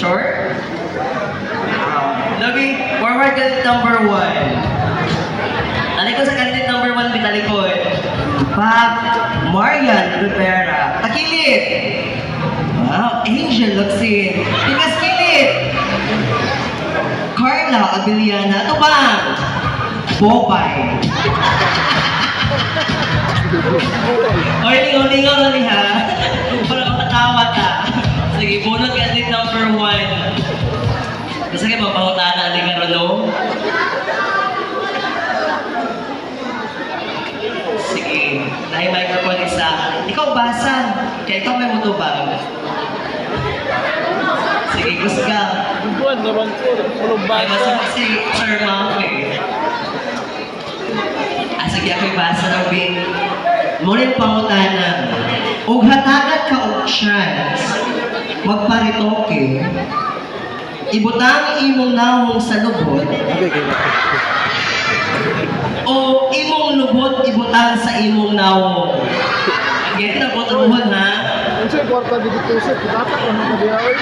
Sure? Lagi, forward candidate number 1. Talikod sa candidate number 1, bitalikod. Pak Marian Rivera. Takilid! Wow, Angel Luxin. Tikas kilid! Carla Abiliana. Ito ba? Bopay. Lingaw na niya. Para makatawa ka. Sige, bunot candidate number 1. Kasi kayo mapahutaan na aling Rolo. Sige, nahi microphone isa. Ikaw basa. Kaya ikaw may mutubang. Sige, kusga. Buwan naman ko. Walang Ay, basa. basa si Sir Mount eh. Sige, ako'y basa ng bin. Ngunit pangutana, ug hatagan ka og chance, magparitoke, ibutang imong nawong sa lubot, o imong lubot ibutang sa imong nawong. Again, nabutuhan ha? Ano siya, kwarta di deposit. Dapat ano ka diya, oy?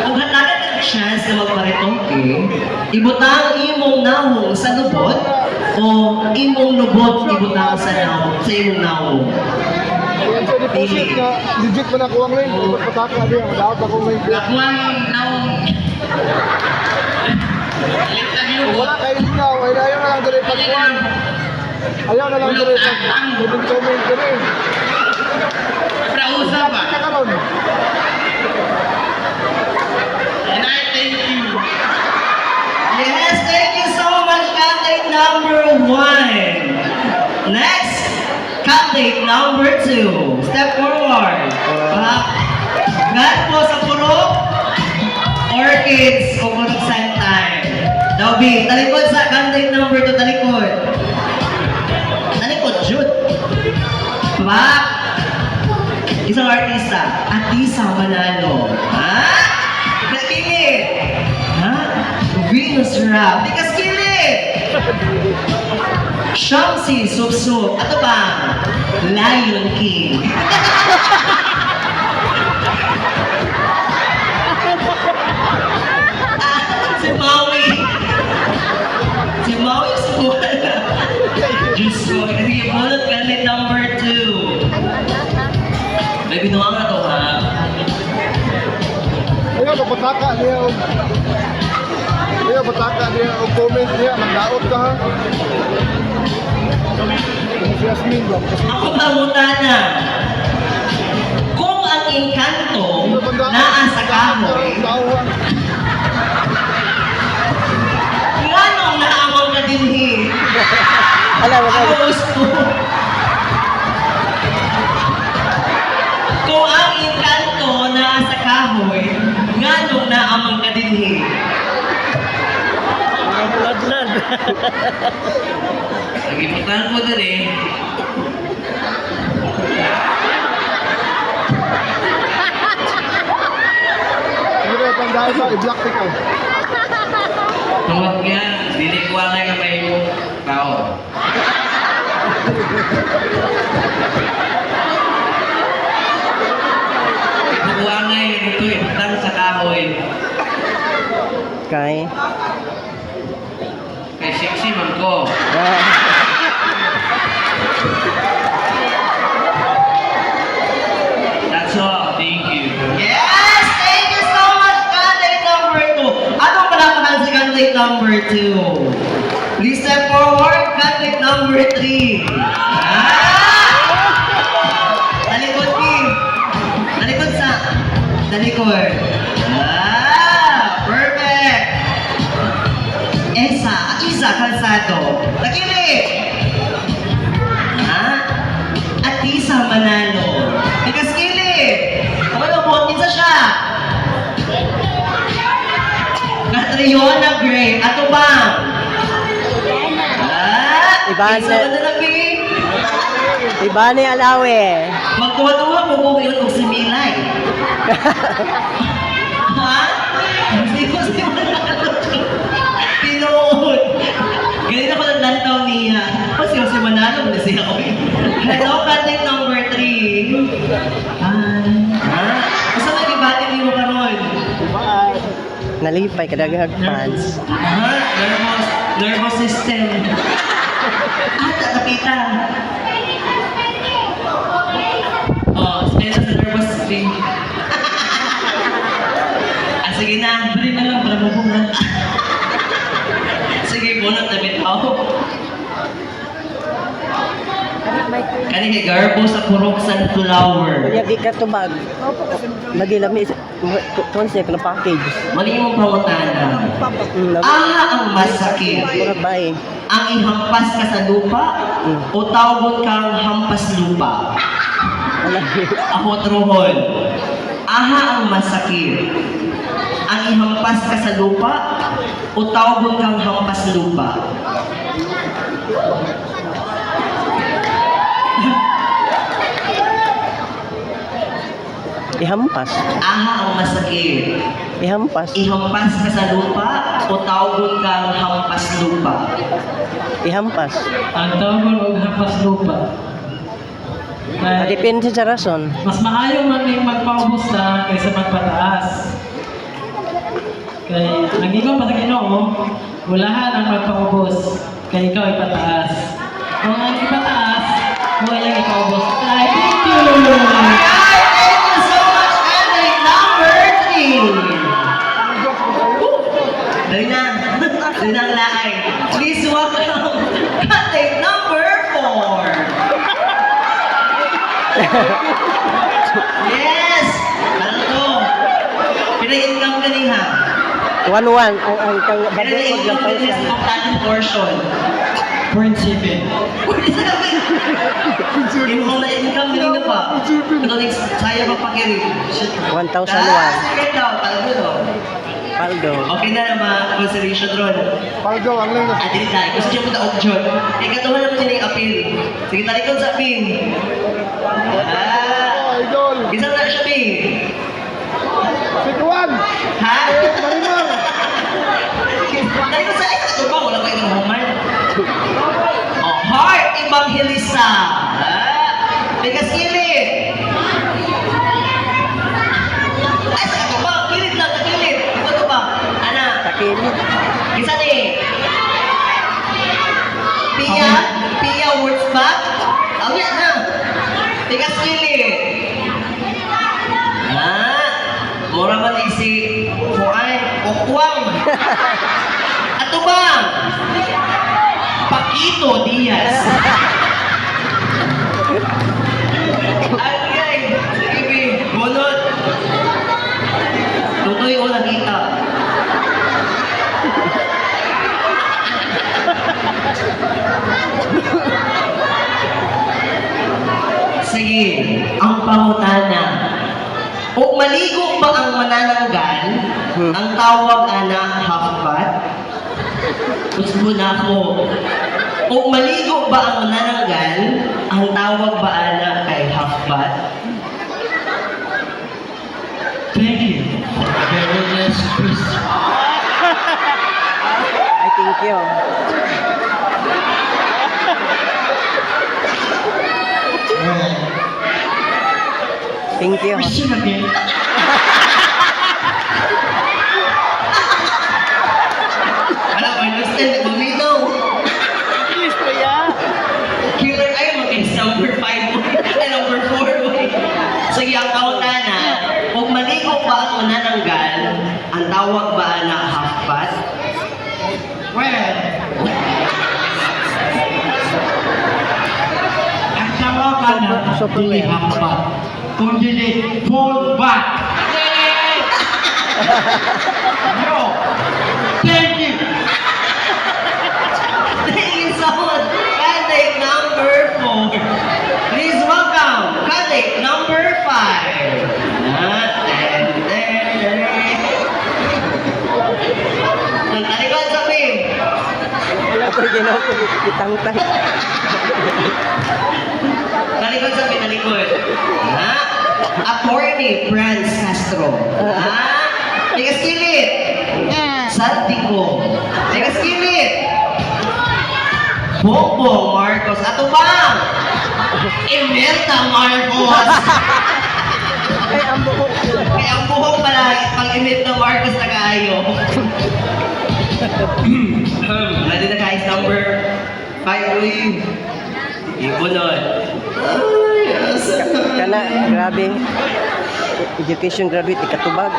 Kung hatagan ka chance na magparitoke, ibutang imong nawong sa lubot, o imong lubot ibutang sa nawong, sa imong nawong. Ayan siya, deposit na legit man ako ang rin. Dapat pataka diya. Dapat ako may biya. Lakuan nawong. Wala kayo lingaw. Ay na ayaw na lang dali pagkuhan. Ayaw na lang dali pagkuhan. Comment ko rin. Prausa ba? Kaya ka ron. And I thank you. Yes, thank you so much, candidate number 1. Next, candidate number 2. Step forward. God po sa puro orchids o puro time. Dobby, talikod sa candidate number 2, talikod. Talikod, Jude. Pak. Isang artista, Atisa Manalo. Ha? Kakilit. Ha? Venus Rap. Di kaskilit. Shamsi Subsub. Ato ba? Lion King. Si Maui. Si Maui sa buwan. Diyos ko. Sige, bunot candidate number 2. May binuang na to, ha? Ayaw, pataka diya. Ayaw, pataka diya. O comment diya. Magdaot ka ha. Si Yasmin ba? Ako pangutana. Kung ang engkanto naa sa kahoy, nganong naamang na dinhi? Alam mo Ako gusto. Kung ang engkanto naa sa kahoy, nganong naamang na dinhi? Ladlad. Nagiputan mo dun eh. Ano ba yung dahil ba? I-block ka. Tungkol nga, dili ko nga nga may tao. Kukuha nga yun ito eh, tang sa kahoy. Kay? Kay sexy man ko. That's all, thank you. Yes! Thank you so much, candidate number 2. Anong palakpakan si candidate number 2? Please step forward, candidate number 3. Talikod, Kim. Talikod sa... Talikod. Perfect. Isa Calzado. Nakili. Atisa Manalo. Tikas kili. Ako na buhat minsa siya. Catriona Gray. Ato ba? Iban Isa ba na lagi? Iba ni Alawe. Magtuwa-tuwa mo kung yun kung si Milay. Ha? Hindi ko si Manalo. Pinoon. Ganun ako ng lantaw niya. Kasi si Manalo, hindi siya ako eh. Hello, candidate number 3. Basta nag-ibati niyo mo karoon. Nalipay, kadagag fans. Aha, nervous system. Nakapita. Oh, spell sa nervous system. Sige na, bari na lang para mabungan. Sige, bunot na bitaw. Kani kay garbo sa purok sa flower. Kunya di ka tubag. Lagi lami konsep na package. Mali mong pangutana. Lami. Ang masakit. Murag bae. Ang ihampas ka sa lupa o tawgon kang hampas lupa. Wala. Ako truhon. Ang masakit. Ang ihampas ka sa lupa o tawgon kang hampas lupa. Ihampas. Ang masakit. Ihampas. Ihampas ka sa lupa o tawgon kang hampas lupa. Ihampas. Ang tawag og hapas lupa. Depende sa rason. Mas maayo man ning magpaubos na kaysa magpataas. Kay nag-ingon pa sa Ginoo, walahan ang magpaubos kay ikaw ipataas. Kung ang ipataas, wala lang ipaubos. Ay, thank you! Thank you so much, Andy. Number 3. Dali na. Dali na ang laay. Please welcome Andy number 4. Yes! Ano to? Pinag-income ka niya. 1-1. Ang kang bago Pinag-income ka niya sa importante portion. 0.7. Uy, sabi! Yung mga na-income kanina pa. Ito next, saya magpakirin. 1,001. Sige daw, talaga daw. Paldo. Okay na mga consideration ron. Paldo, ang lang na. Adil tayo. Gusto siya punta option. Eh, katuhan naman niya yung appeal. Sige, talikod sa appeal. Oh, idol. Isang na siya, Ping. Si Juan. Ha? Marimar. Talikod sa ito ba? Wala ba yung humay? Oh, Heart Evangelista. Bigas kilit. Ay, sa ito ba? Kilit lang, kilit. Ito ba? Ana? Takilid. Isa ni. Pia words back. Ang yan na. Tigas kilit. Mura man isi kuay okwang. Ato ba? Paquito Diaz. Ay, sige, bunot. Tutoy o nakita. Sige, ang pangutana. O maligo ba ang manananggal? Ang tawag ana half-bat? Gusto na ako. O maligo ba ang manananggal? Ang tawag ba ana kay half-bat? Thank you. Very nice question. I thank you. Thank you. Question again. Ano, may understand? Bumitaw. Please, kuya. Killer ay mag-is number 5 mo. Ay, number 4 mo. Sige, ang kautana. Kung maligo ba ang manananggal, ang tawag ba na half-bat? Well, ang tawagan na dili hampat, kundi fall back. No. Thank you. Thank you so much. Candidate number 4. Please welcome candidate number 5. Nagtalikod sa pin. Ako rin ginawa ko. Kitang-tang. Talikod sa pin, talikod. Ha? Attorney Franz Castro. Ha? Tigas kilit. Santico. Tigas kilit. Bongbong Marcos. Ato bang? Imelda Marcos. Ay, ang buhok. Kaya ang buhok pala, pag init na Marcos na kaayo. Ready na guys, number 5 uy. Ibunod. Ay, asa Kana, grabe. Education graduate, ikatubag.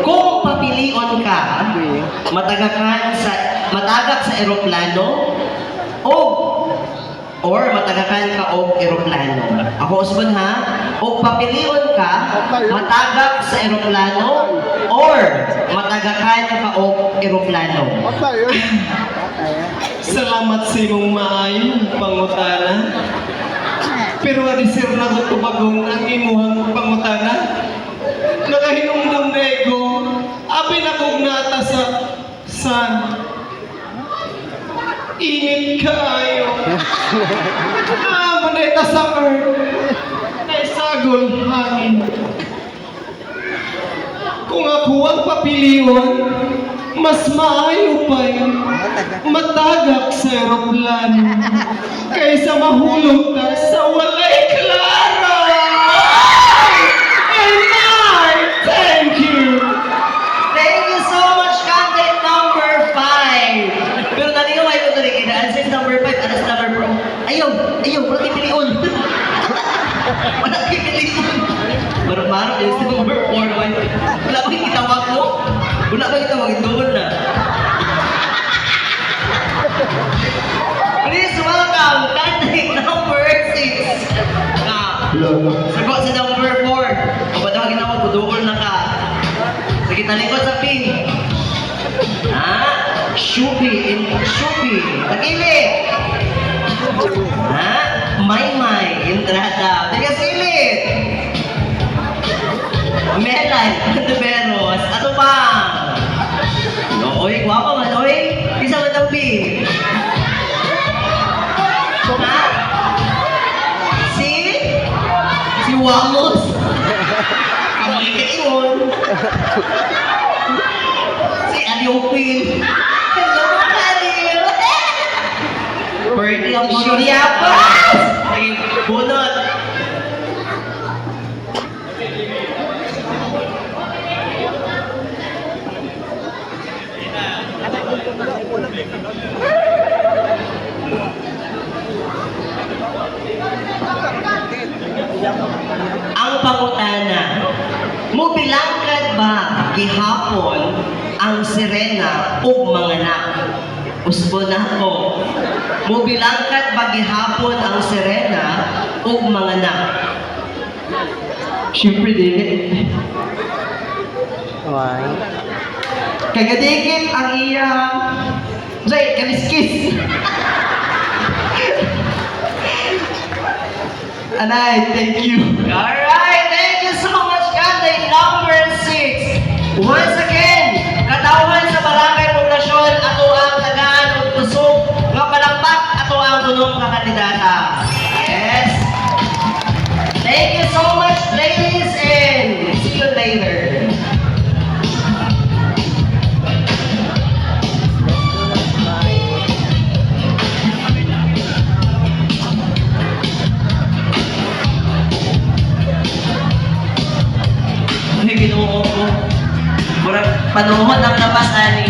Kung papilion ka, matagak sa eroplano or matagakan ka og eroplano. Ako usbon ha, o papilion ka, matagak sa eroplano or matagakan ka og eroplano. Patay yun. Salamat sa imong maayong pangutana. Pero adi sir na ko tubagong ang imuhang pangutana. Nakahinumdum na ego, abi na kong nata sa sun. Init kaayo. Manay ta sa earth. Ay sagol hangin. Kung ako ang papilion, mas maayo pa yun. Matagak sa eroplano kaysa mahulog ta sa walay klaro. Ay, thank you. Thank you so much, candidate number 5. Pero naniway ko tuloy, kinaan sa number 5, anas number 4. Ayaw, wala kayo piliun. Wala kayo piliun. Marang-marang, yung sa number 4 naman. Wala ba yung itawag mo? Wala ba yung itawag? Doon na. Please welcome, candidate number 6. Sagot sa number 4. O ba tawagin ako, kuduol na ka. Sige, talikod sa pin. Shubi. Tagilid. May. Entrada. Tagasilid. Melay. Antuberos. Ato pa. Oy, guwapa man, oy. Isa man ang pin. Si Wamos. Kamay ka yun. Si Aliopin. Hello, Aliyo. Birthday ang Shuriapas. Ay, bunot. Ang pangutana, mobilangkad ba gihapon ang sirena ug manganak? Usbo na ko. Mobilangkad ba gihapon ang sirena ug manganak? Siyempre, dili. Why? Kagadikit ang iyang Jay, kaliskis. Anay, thank you. Alright, thank you so much, candidate number 6. Once again, katawhan sa Barangay Poblasyon, ato ang tagaan ug kusog nga palakpak ato ang tunong kakandidata. Yes. Thank you so much, ladies, and see you later. Ginoo ko. Murag panuhon ang labas ani.